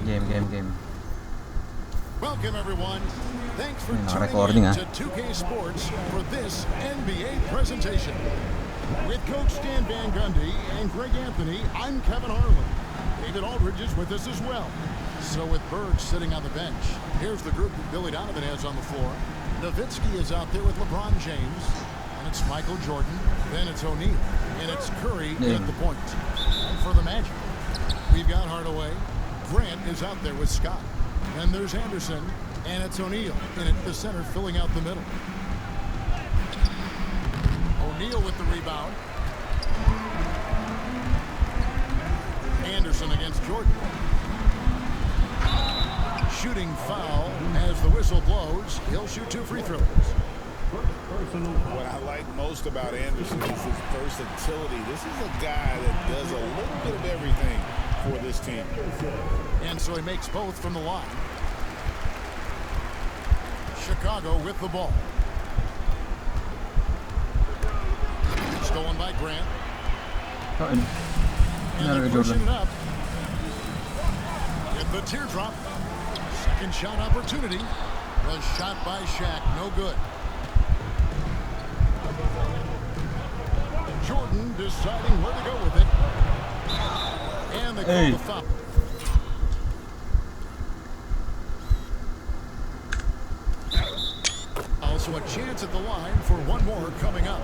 Game. Welcome everyone. Thanks for Recording, tuning in to 2K Sports for this NBA presentation. With Coach Stan Van Gundy and Greg Anthony, I'm Kevin Harlan. David Aldridge is with us as well. So with Bird sitting on the bench, here's the group that Billy Donovan has on the floor. Nowitzki is out there with LeBron James. And it's Michael Jordan. Then it's O'Neal. And it's Curry at the point. And for the Magic, we've got Hardaway. Grant is out there with Scott. And there's Anderson. And it's O'Neal in at the center, filling out the middle. O'Neal with the rebound. Anderson against Jordan. Shooting foul as the whistle blows. He'll shoot 2 free throws. What I like most about Anderson is his versatility. This is a guy that does a little bit of everything for this team. And so he makes both from the line. Chicago with the ball. Stolen by Grant. And they're pushing it up. Get the teardrop. Second shot opportunity. The shot by Shaq, no good. Jordan deciding where to go with it. And they call the foul. Also a chance at the line for one more coming up.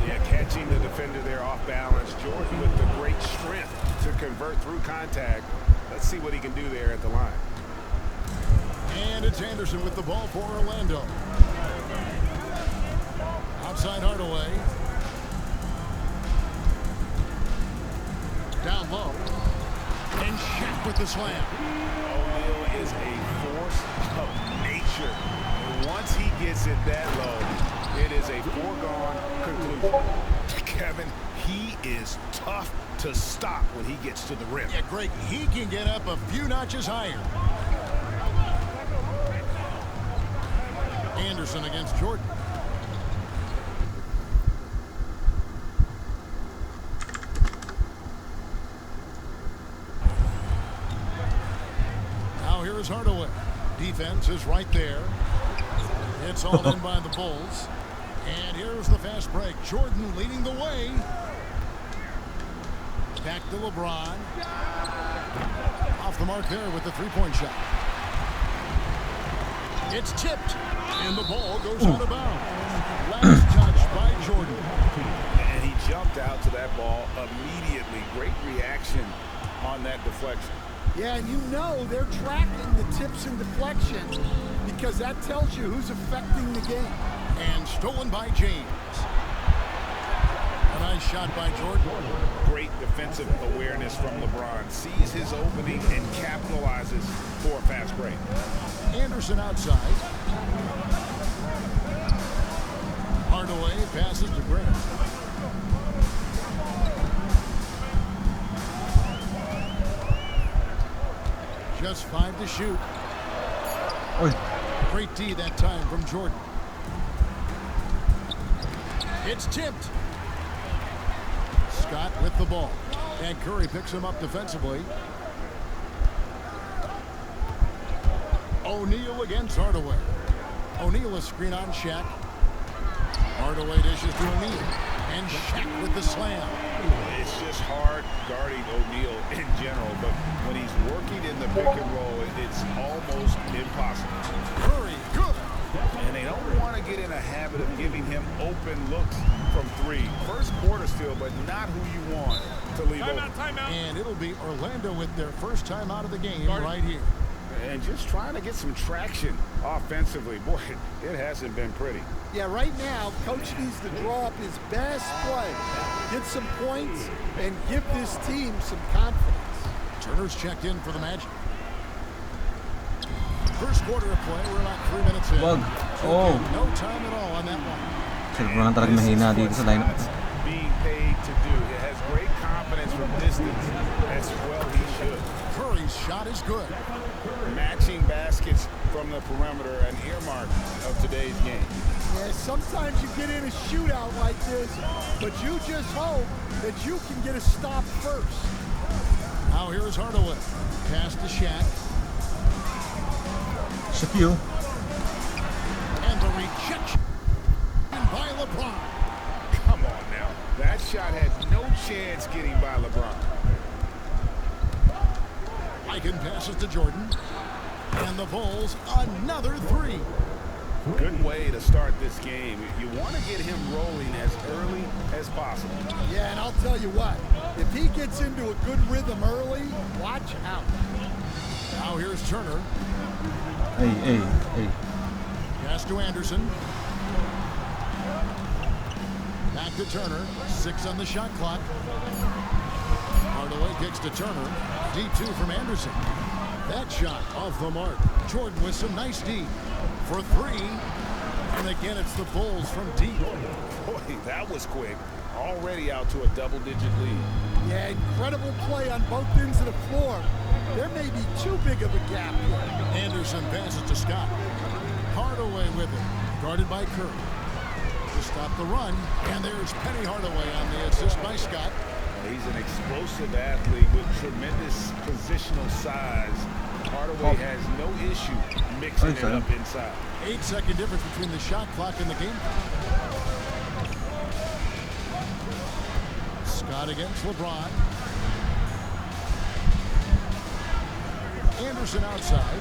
Yeah, catching the defender there off balance. Jordan with the great strength to convert through contact. Let's see what he can do there at the line. And it's Anderson with the ball for Orlando. Outside Hardaway. Down low. And Shaq with the slam. O'Neal is a force of nature. And once he gets it that low, it is a foregone conclusion. Kevin, he is tough to stop when he gets to the rim. Yeah, Greg, he can get up a few notches higher. Anderson against Jordan. Now here is Hardaway. Defense is right there. It's all in by the Bulls. And here's the fast break. Jordan leading the way. Back to LeBron. Off the mark there with the three-point shot. It's tipped. And the ball goes out of bounds. Last touch by Jordan. And he jumped out to that ball immediately. Great reaction on that deflection. Yeah, and you know they're tracking the tips and deflections because that tells you who's affecting the game. And stolen by James. A nice shot by Jordan. Great defensive awareness from LeBron. Sees his opening and capitalizes for a fast break. Anderson outside. Hardaway passes to Grant. Just 5 to shoot. Great D that time from Jordan. It's tipped. Scott with the ball. And Curry picks him up defensively. O'Neal against Hardaway. O'Neal a screen on Shaq. Hardaway dishes to O'Neal. And Shaq with the slam. It's just hard guarding O'Neal in general, but when he's working in the pick and roll, it's almost impossible. Curry, good. And they don't want to get in a habit of giving him open looks from 3. First quarter still, but not who you want to leave open. Timeout. And it'll be Orlando with their first time out of the game right here. And just trying to get some traction offensively. Boy, it hasn't been pretty. Yeah, right now, Coach needs to draw up his best play, get some points, and give this team some confidence. Turner's checked in for the Magic. First quarter of play, we're about 3 minutes in. No time at all on that one. Talagang mahina dito sa lineup. Being paid to do. It has great confidence from distance. As well he should. Curry's shot is good. Matching baskets from the perimeter, an earmark of today's game. Yeah, sometimes you get in a shootout like this, but you just hope that you can get a stop first. Now here's Hardaway. Pass to Shaq. Shaquille. And the rejection by LeBron. Come on now. That shot had no chance getting by LeBron. Aiken passes to Jordan. And the Bulls, another three. Good way to start this game. You want to get him rolling as early as possible. Yeah, and I'll tell you what, if he gets into a good rhythm early, watch out. Now here's Turner. Hey. Pass to Anderson. Back to Turner. 6 on the shot clock. Hardaway kicks to Turner. Deep 2 from Anderson. That shot off the mark. Jordan with some nice D for 3. And again, it's the Bulls from deep. Boy, that was quick. Already out to a double-digit lead. Yeah, incredible play on both ends of the floor. There may be too big of a gap here. Anderson passes to Scott. Hardaway with it. Guarded by Curry. To stop the run. And there's Penny Hardaway on the assist by Scott. He's an explosive athlete with tremendous positional size. Hardaway has no issue mixing it up inside. 8-second difference between the shot clock and the game. Scott against LeBron. Anderson outside.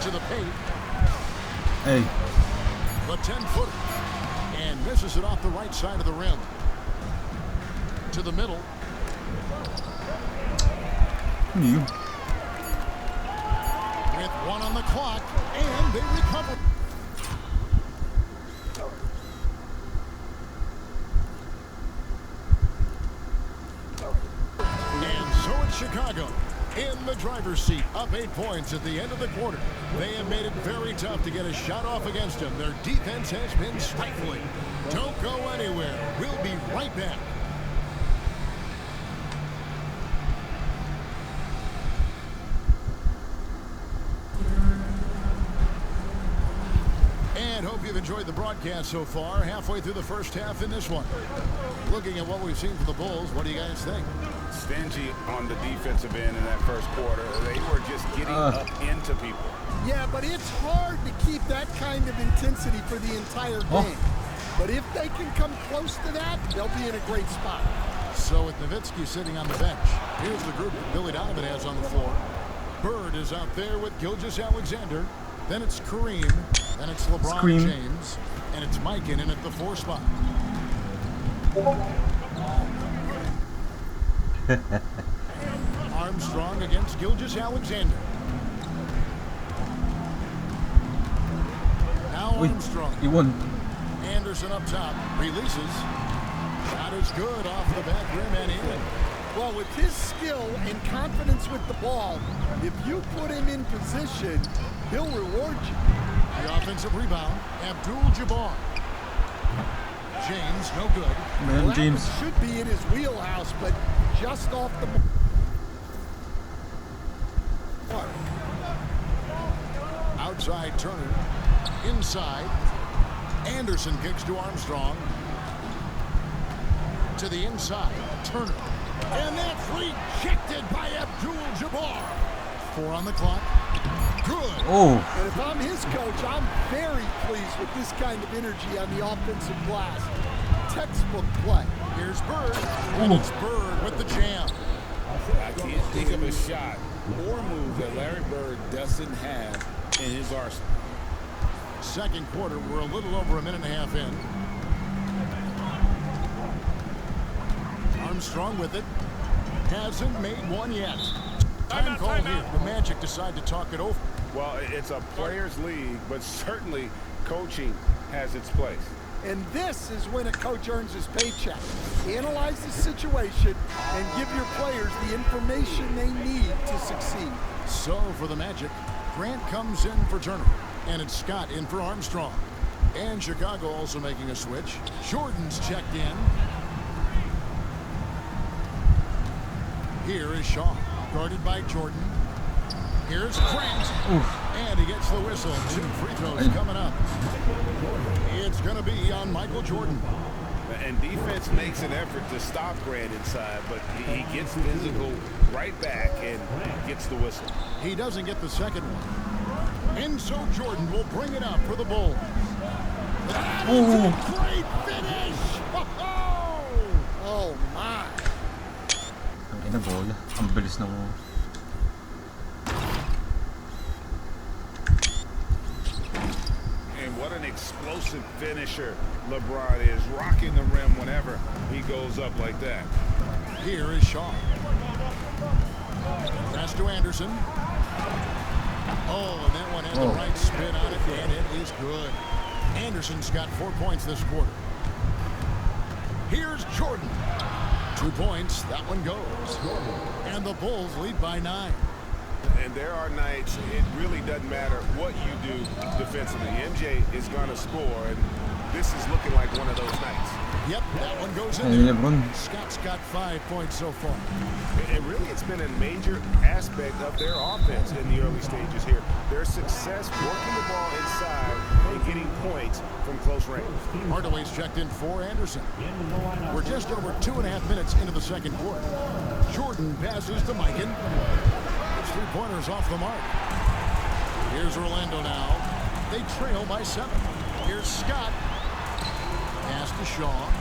To the paint. Hey. The 10-footer. And misses it off the right side of the rim. To the middle. You. With 1 on the clock, and they recover. And so it's Chicago in the driver's seat, up 8 points at the end of the quarter. They have made it very tough to get a shot off against them. Their defense has been stifling. Don't go anywhere. We'll be right back. And hope you've enjoyed the broadcast so far. Halfway through the first half in this one. Looking at what we've seen from the Bulls, what do you guys think? Stingy on the defensive end in that first quarter. They were just getting up into people. Yeah, but it's hard to keep that kind of intensity for the entire game. But if they can come close to that, they'll be in a great spot. So with Nowitzki sitting on the bench, here's the group that Billy Donovan has on the floor. Bird is out there with Gilgeous-Alexander. Then it's Kareem. Then it's LeBron James. And it's Myteam in at the 4 spot. Armstrong against Gilgeous-Alexander. Now Armstrong. He won. Anderson up top. Releases. Shot is good off the back rim and in. Well, with his skill and confidence with the ball, if you put him in position, he'll reward you. The offensive rebound, Abdul-Jabbar. James, no good. Man, well, James should be in his wheelhouse, but just off the mark. Outside Turner. Inside. Anderson kicks to Armstrong. To the inside. Turner. And that's rejected by Abdul-Jabbar. 4 on the clock. Good. Oh. And if I'm his coach, I'm very pleased with this kind of energy on the offensive glass. Textbook play. Here's Bird. And it's Bird with the jam. I can't think of a shot or move that Larry Bird doesn't have in his arsenal. Second quarter, we're a little over a minute and a half in. Armstrong with it. Hasn't made one yet. Time call here. The Magic decide to talk it over. Well, it's a players' league, but certainly coaching has its place. And this is when a coach earns his paycheck. Analyze the situation and give your players the information they need to succeed. So for the Magic, Grant comes in for Turner. And it's Scott in for Armstrong. And Chicago also making a switch. Jordan's checked in. Here is Shaw, guarded by Jordan. Here's Grant. And he gets the whistle. 2 free throws coming up. It's going to be on Michael Jordan. And defense makes an effort to stop Grant inside, but he gets physical right back and gets the whistle. He doesn't get the second one. And so Jordan will bring it up for the Bulls. That is a great finish! Oh, my. Ang ina bola. Ang bilis ng... And what an explosive finisher LeBron is, rocking the rim whenever he goes up like that. Here is Shaw. Pass to Anderson. Oh, and that one had the right spin on it, and it is good. Anderson's got 4 points this quarter. Here's Jordan. 2 points. That one goes. And the Bulls lead by 9. And there are nights it really doesn't matter what you do defensively. MJ is going to score, and this is looking like one of those nights. Yep, that one goes in Hey, there. LeBron. Scott's got 5 points so far. And really, it's been a major aspect of their offense in the early stages here. Their success working the ball inside and getting points from close range. Hardaway's checked in for Anderson. We're just over 2.5 minutes into the second quarter. Jordan passes to Myteam. His 3-pointers off the mark. Here's Orlando now. They trail by 7. Here's Scott. Pass to Shaw.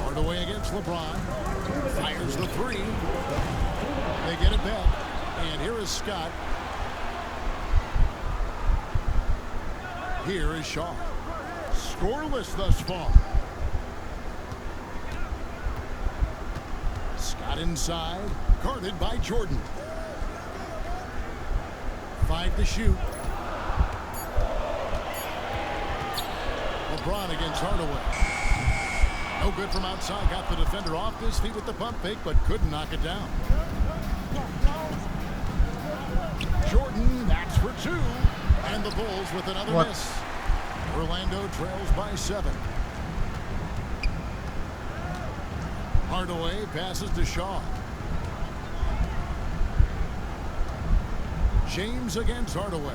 Hardaway against LeBron. Fires the 3. They get it back. And here is Scott. Here is Shaw. Scoreless thus far. Scott inside. Guarded by Jordan. 5 to shoot. LeBron against Hardaway. No good from outside. Got the defender off his feet with the pump fake, but couldn't knock it down. Jordan, that's for 2. And the Bulls with another miss. Orlando trails by 7. Hardaway passes to Shaw. James against Hardaway.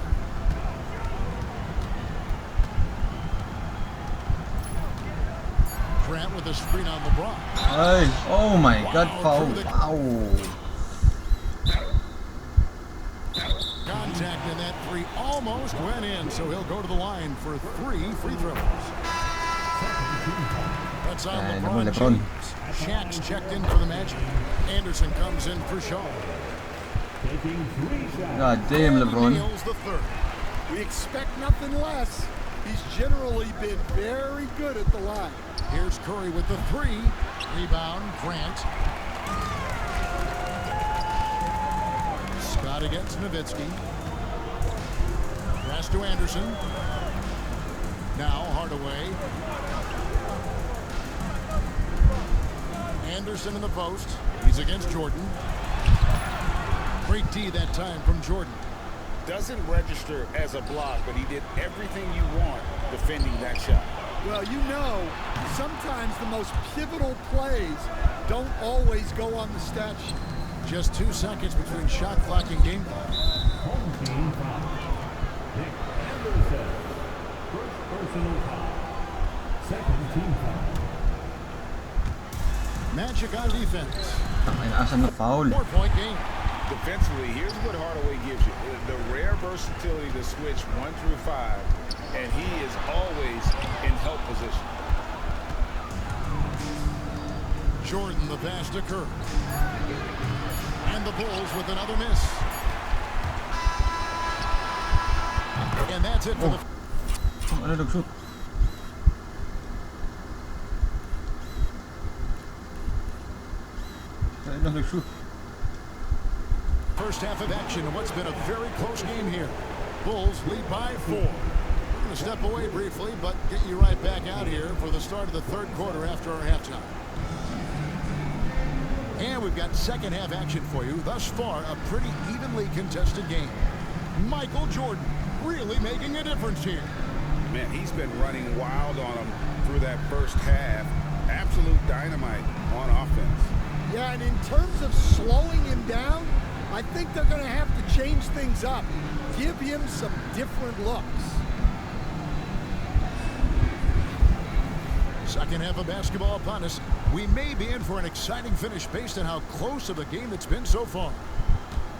Grant with a screen on LeBron. Hey, oh my God, foul. Wow. Contact in that 3 almost went in, so he'll go to the line for 3 free throws. That's on LeBron James. Shaq's checked in for the Magic. Anderson comes in for Shaw. God damn, LeBron. Nails the 3rd. We expect nothing less. He's generally been very good at the line. Here's Curry with the 3. Rebound, Grant. Scott against Nowitzki. Pass to Anderson. Now Hardaway. Anderson in the post. He's against Jordan. Great D that time from Jordan. Doesn't register as a block, but he did everything you want defending that shot. Well, you know, sometimes the most pivotal plays don't always go on the stat sheet. Just 2 seconds between shot clock and game clock. Magic on defense. Asan na foul? 4-point game. Defensively, here's what Hardaway gives you. The rare versatility to switch 1 through 5, and he is always in help position. Jordan the pass to Curry. And the Bulls with another miss. And that's it for the... Ano nag-shoot? Ano nag-shoot? First half of action in what's been a very close game here. Bulls lead by 4. We're going to step away briefly, but get you right back out here for the start of the 3rd quarter after our halftime. And we've got second half action for you. Thus far, a pretty evenly contested game. Michael Jordan really making a difference here. Man, he's been running wild on him through that first half. Absolute dynamite on offense. Yeah, and in terms of slowing him down, I think they're going to have to change things up. Give him some different looks. Second half of basketball upon us. We may be in for an exciting finish based on how close of a game it's been so far.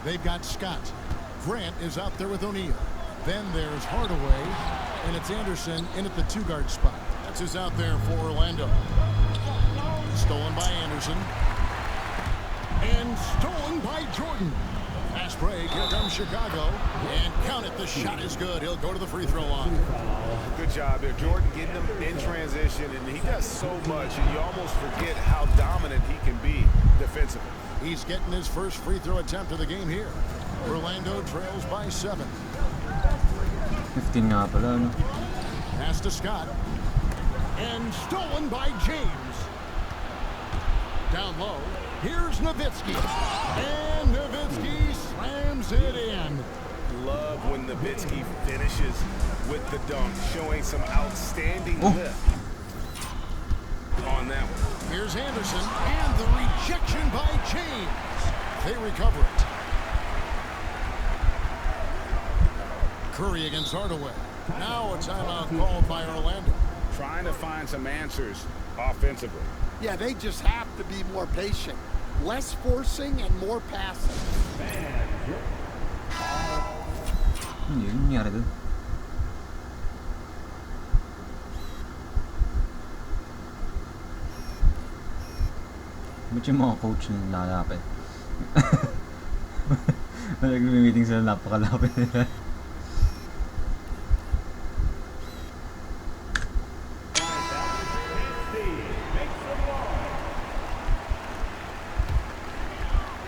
They've got Scott. Grant is out there with O'Neal. Then there's Hardaway, and it's Anderson in at the 2-guard spot. That's who's out there for Orlando. Stolen by Anderson. And stolen by Jordan. Fast break. Here comes Chicago. And count it. The shot is good. He'll go to the free throw line. Good job there. Jordan getting them in transition, and he does so much, and you almost forget how dominant he can be defensively. He's getting his first free throw attempt of the game here. Orlando trails by 7. 15 nga pala, no? Pass to Scott. And stolen by James. Down low. Here's Nowitzki. And Nowitzki slams it in. Love when Nowitzki finishes with the dunk, showing some outstanding lift on that one. Here's Anderson. And the rejection by James. They recover it. Curry against Hardaway. Now a timeout called by Orlando. Trying to find some answers offensively. Yeah, they just have to be more patient. Less forcing and more passing. Ano yun? Nangyari doon? Ba't yung mga coach na lalapit? Nag-meeting sila, napakalapit nila.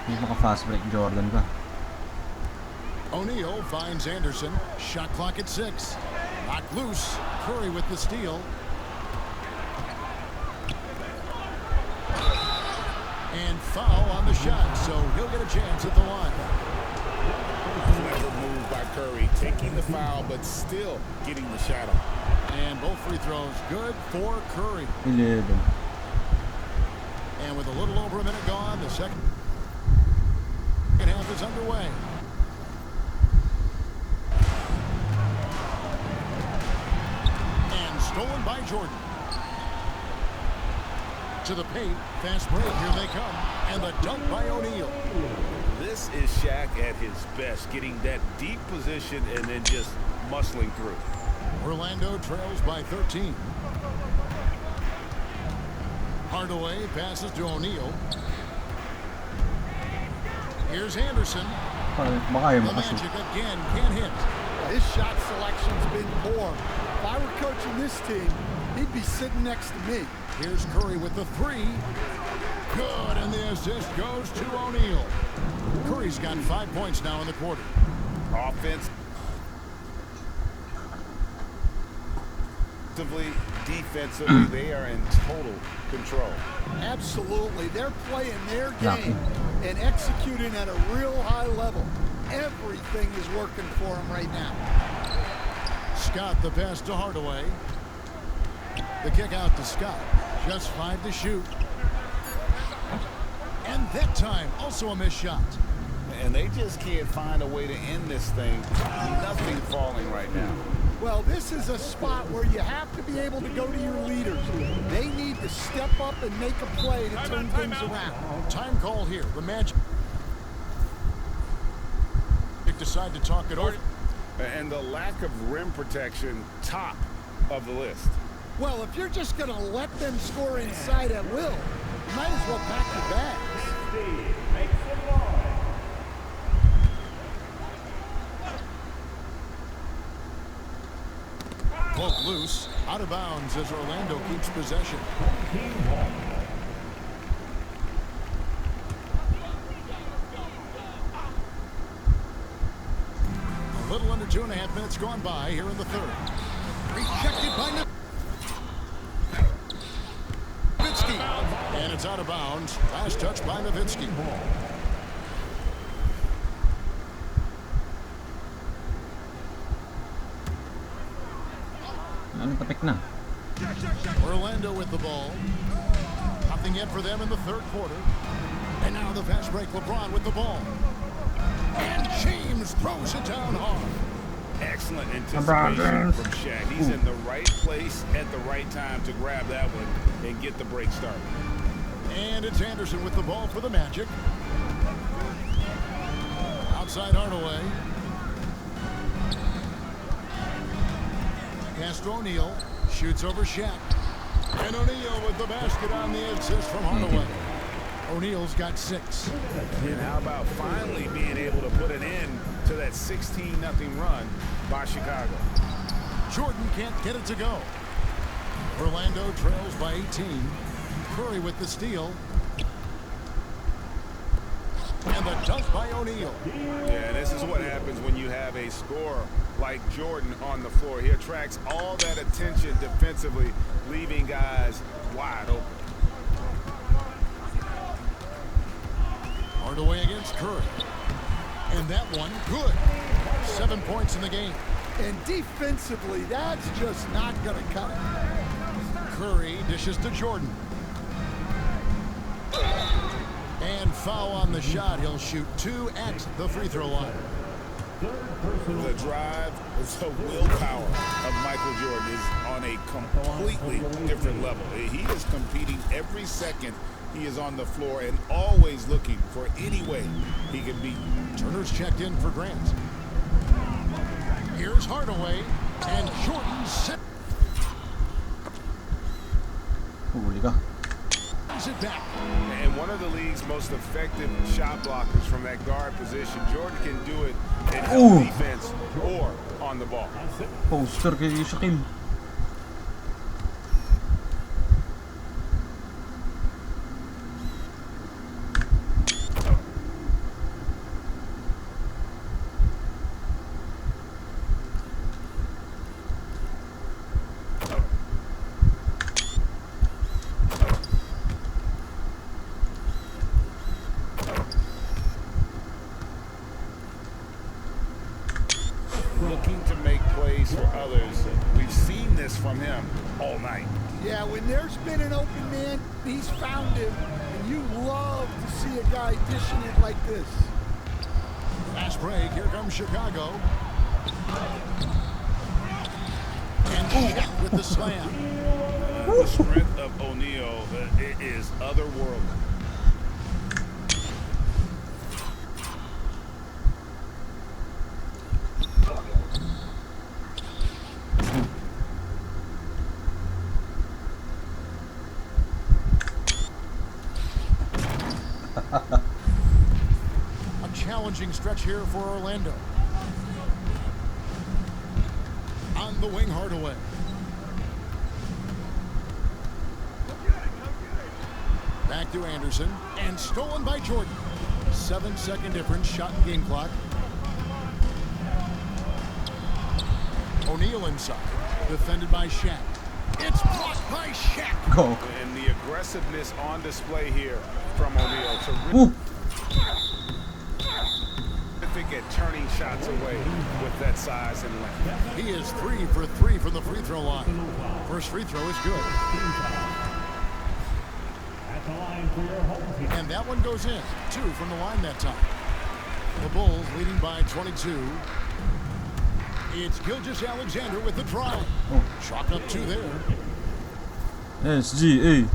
Hindi maka-fast break Jordan ka. O'Neal finds Anderson. Shot clock at 6. Knocked loose. Curry with the steal. And foul on the shot, so he'll get a chance at the line. Clever move by Curry, taking the foul, but still getting the shot off. And both free throws good for Curry. 11. And with a little over a minute gone, the second half is underway. And stolen by Jordan. To the paint, fast break, here they come. And the dunk by O'Neal. This is Shaq at his best, getting that deep position and then just muscling through. Orlando trails by 13. Hardaway passes to O'Neal. Here's Anderson. Baka yung The makashoot. Magic again can't hit. His shot selection's been poor. If I were coaching this team, he'd be sitting next to me. Here's Curry with the 3. Good, and the assist goes to O'Neal. Curry's got 5 points now in the quarter. Offense. Defensively, they are in total control. Absolutely. They're playing their game and executing at a real high level. Everything is working for them right now. Scott the pass to Hardaway. The kick out to Scott. Just 5 to shoot. And that time, also a missed shot. And they just can't find a way to end this thing. Nothing falling right now. Well, this is a spot where you have to be able to go to your leaders. They need to step up and make a play to turn things around. Time call here. The Magic decide to talk it over. And the lack of rim protection, top of the list. Well, if you're just going to let them score inside at will, you might as well pack your bags. Poke loose, out of bounds as Orlando keeps possession. A little under 2.5 minutes gone by here in the third. Rejected by Nowitzki. And it's out of bounds. Last touch by Nowitzki. Tapik na. Orlando with the ball. Nothing yet for them in the third quarter. And now the fast break. LeBron with the ball. And James throws it down hard. Excellent anticipation from Shaq. He's in the right place at the right time to grab that one and get the break started. And it's Anderson with the ball for the Magic. Outside Hardaway. Pass to O'Neal. Shoots over Shaq. And O'Neal with the basket on the assist from Hardaway. O'Neal's got 6. And how about finally being able to put an end to that 16-0 run by Chicago. Jordan can't get it to go. Orlando trails by 18. Curry with the steal. And the dunk by O'Neal. Yeah, this is what happens when you have a scorer like Jordan on the floor. He attracts all that attention defensively, leaving guys wide open. Hardaway against Curry. And that one, good. 7 points in the game. And defensively, that's just not going to cut it. Curry dishes to Jordan. And foul on the shot. He'll shoot 2 at the free throw line. The drive, the willpower of Michael Jordan is on a completely different level. He is competing every second he is on the floor and always looking for any way he can beat. Turner's checked in for Grant. Here's Hardaway, and Jordan sets it back. And one of the league's most effective shot blockers from that guard position. Jordan can do it in help defense or on the ball. Poster kay Shaquille. Looking to make plays for others. We've seen this from him all night. Yeah, when there's been an open man, he's found him. And you love to see a guy dishing it like this. Fast break. Here comes Chicago. And Shaq with the slam. The strength of O'Neal is otherworldly. A challenging stretch here for Orlando. On the wing, Hardaway. Back to Anderson, and stolen by Jordan. 7-second difference, shot and game clock. O'Neal inside, defended by Shaq. It's blocked by Shaq. Go. And the aggressiveness on display here from O'Neal. Terrific at turning shots away with that size and length. He is 3 for 3 from the free throw line. First free throw is good. And that one goes in. 2 from the line that time. The Bulls leading by 22. It's Gilgeous-Alexander with the drive. Chalk up 2 there. SGA.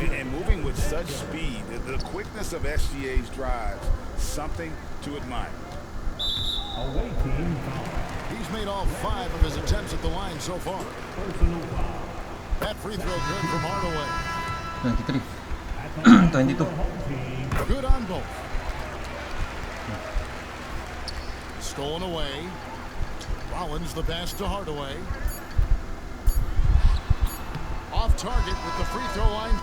And moving with such speed, the quickness of SGA's drives, something to admire. He's made all 5 of his attempts at the line so far. That free throw good from Hardaway. 23. 22. Good on both. Stolen away. Rollins the pass to Hardaway. Off target with the free throw line.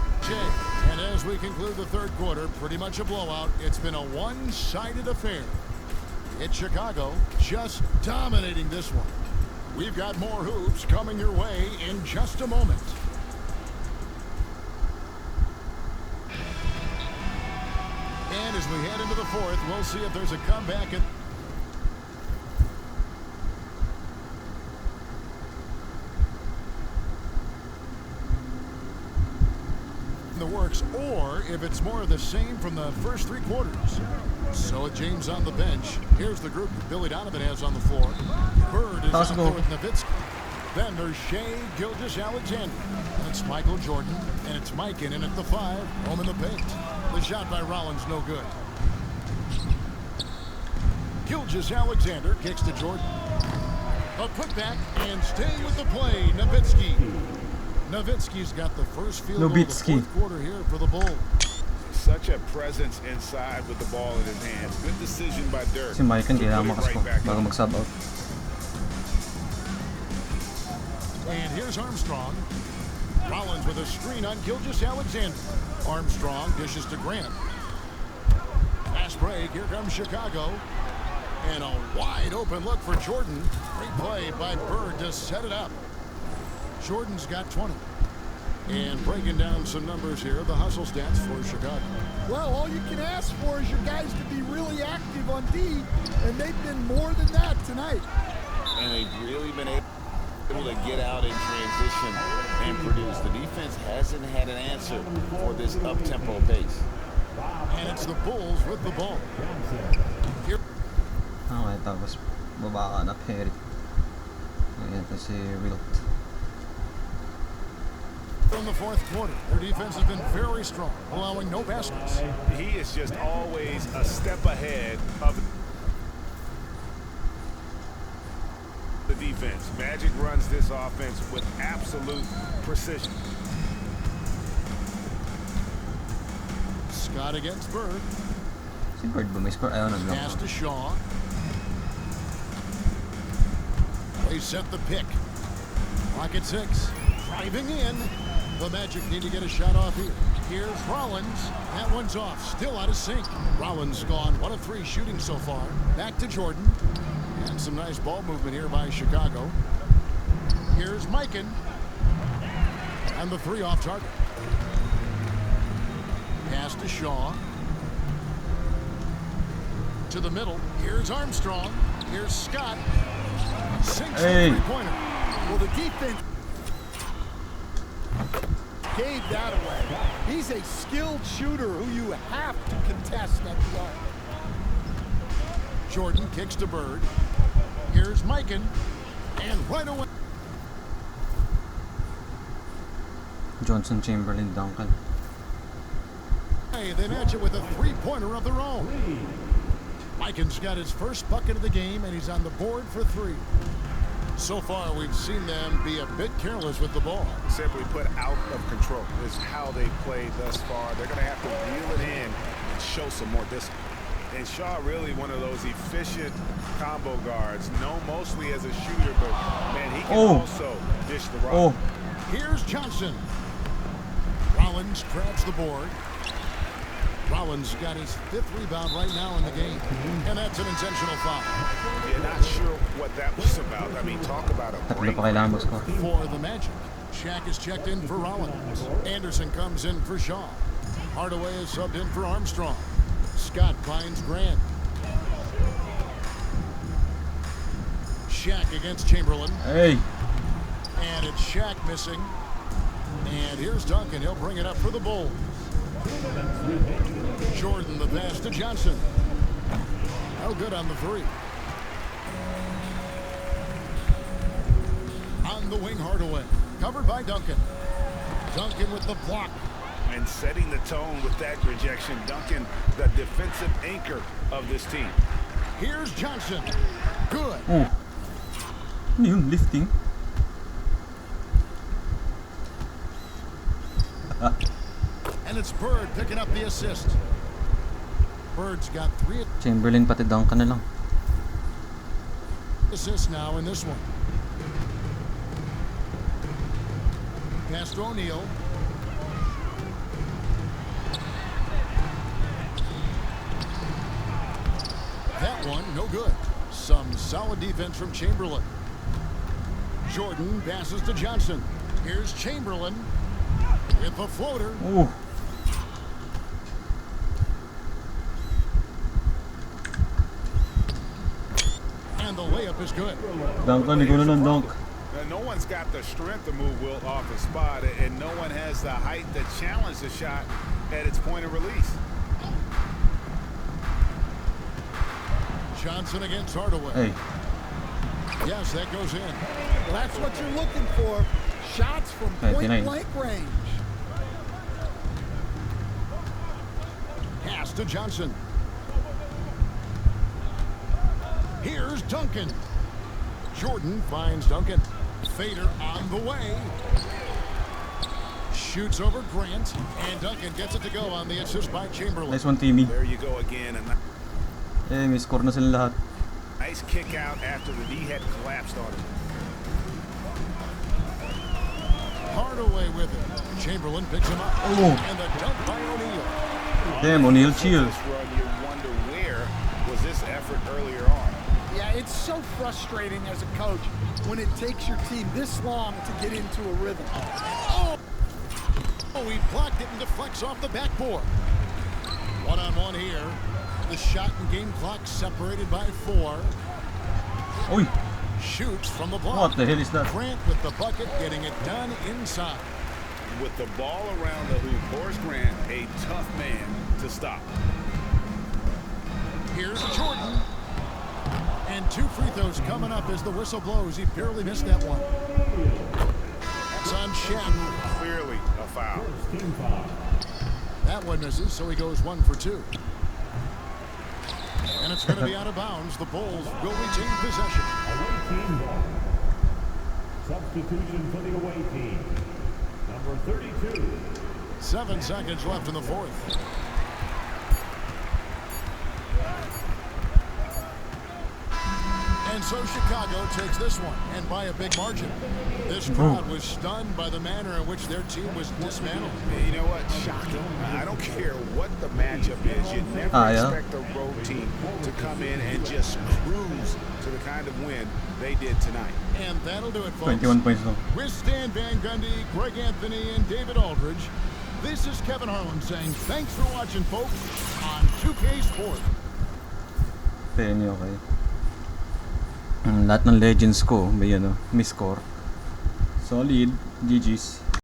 And as we conclude the third quarter, pretty much a blowout. It's been a one-sided affair. It's Chicago just dominating this one. We've got more hoops coming your way in just a moment. And as we head into the fourth, we'll see if there's a comeback in the works, or if it's more of the same from the first three quarters. So with James on the bench, here's the group Billy Donovan has on the floor. Bird is out there with Nowitzki. Then there's Shea Gilgeous-Alexander. It's Michael Jordan, and it's Myteam in at the 5, home in the paint. The shot by Rollins, no good. Gilgeous-Alexander kicks to Jordan. A putback, and staying with the play, Nowitzki. Nowitzki's got the first field goal of the fourth quarter here for the Bulls. Such a presence inside with the ball in his hands. Good decision by Dirk. Si Myteam kailangan makas ko bago mag-sub out. And here's Armstrong. Rollins with a screen on Gilgeous-Alexander. Armstrong dishes to Grant. Fast break. Here comes Chicago. And a wide open look for Jordan. Great play by Bird to set it up. Jordan's got 20. And breaking down some numbers here, the hustle stats for Chicago. Well, all you can ask for is your guys to be really active on D, and they've been more than that tonight. And they've really been able to get out in transition and produce. The defense hasn't had an answer for this up-tempo pace. And it's the Bulls with the ball. Here. Okay, tapos baba ka na Perry. Ayan, ito si Wilt. From the fourth quarter, their defense has been very strong, allowing no baskets. He is just always a step ahead of the defense. Magic runs this offense with absolute precision. Scott against Bird. Si Bird ba may score? Ayaw na block. Pass to Shaw. They set the pick. Rocket 6. Driving in. The Magic need to get a shot off here. Here's Rollins. That one's off. Still out of sync. Rollins gone 1 of 3 shooting so far. Back to Jordan. And some nice ball movement here by Chicago. Here's Myteam. And the 3 off target. Pass to Shaw. To the middle. Here's Armstrong. Here's Scott. Sinks the three-pointer. Well, the defense gave that away. He's a skilled shooter who you have to contest at the arc. Jordan kicks to Bird. Here's Myteam. And right away. Johnson, Chamberlain, Duncan. They match it with a three-pointer of their own. Myteam's got his first bucket of the game, and he's on the board for 3. So far, we've seen them be a bit careless with the ball. Simply put, out of control is how they played thus far. They're going to have to reel it in and show some more discipline. And Shaw really one of those efficient combo guards, known mostly as a shooter, but man, he can also dish the rock. Here's Johnson. Rollins grabs the board. Rollins got his 5th rebound right now in the game, and that's an intentional foul. You're not sure what that was about. I mean, talk about a break. For the Magic, Shaq is checked in for Rollins. Anderson comes in for Shaw. Hardaway is subbed in for Armstrong. Scott finds Grant. Shaq against Chamberlain. Hey. And it's Shaq missing. And here's Duncan. He'll bring it up for the Bulls. Jordan, the pass to Johnson. No good on the 3. On the wing, Hardaway. Covered by Duncan. Duncan with the block. And setting the tone with that rejection. Duncan, the defensive anchor of this team. Here's Johnson. Good. Oh. Ano yun? Lifting? And it's Bird picking up the assist. Bird's got 3 Chamberlain pati Duncan na lang. assists now in this one. Pass to O'Neal. That one, no good. Some solid defense from Chamberlain. Jordan passes to Johnson. Here's Chamberlain with the floater. Ooh. And the layup is good. Dunk ka, hindi ko na ng dunk. No one's got the strength to move Wilt off the spot, and no one has the height to challenge the shot at its point of release. Johnson against Hardaway. Hey. Yes, that goes in. Well, that's what you're looking for. Shots from 99. point-blank range. Pass to Johnson. Here's Duncan. Jordan finds Duncan. Fader on the way. Shoots over Grant, and Duncan gets it to go on the assist by Chamberlain. Nice one, Timmy. There you go again. Eh, may score na sila lahat. Nice kick out after the knee had collapsed on him. Hardaway with it. Chamberlain picks him up. Oh. And the dunk by O'Neal. Damn, O'Neal chill. This run, you wonder where was this effort earlier on. Yeah, it's so frustrating as a coach when it takes your team this long to get into a rhythm. Oh, he blocked it and deflects off the backboard. One-on-one here. The shot and game clock separated by 4. Uy, Shoots from the block. what the hell is that? Grant with the bucket, getting it done inside. With the ball around the hoop, Horace Grant, a tough man to stop. Here's Jordan. And 2 free throws coming up as the whistle blows. He barely missed that one. That's on Shaq. Clearly a foul. That one misses, so he goes 1 for 2. And it's going to be out of bounds. The Bulls will retain possession. Away team ball. Substitution for the away team. Number 32. 7 seconds left in the fourth. And so Chicago takes this one, and by a big margin. This crowd was stunned by the manner in which their team was dismantled. You know what? Shocking. I don't care what the matchup is. You never expect a road team to come in and just cruise to the kind of win they did tonight. And that'll do it, folks. 21 points lang. With Stan Van Gundy, Greg Anthony, and David Aldridge, this is Kevin Harlan saying thanks for watching, folks, on 2K Sport. Penny, okay. Lahat ng legends ko may may score. Solid. GG's.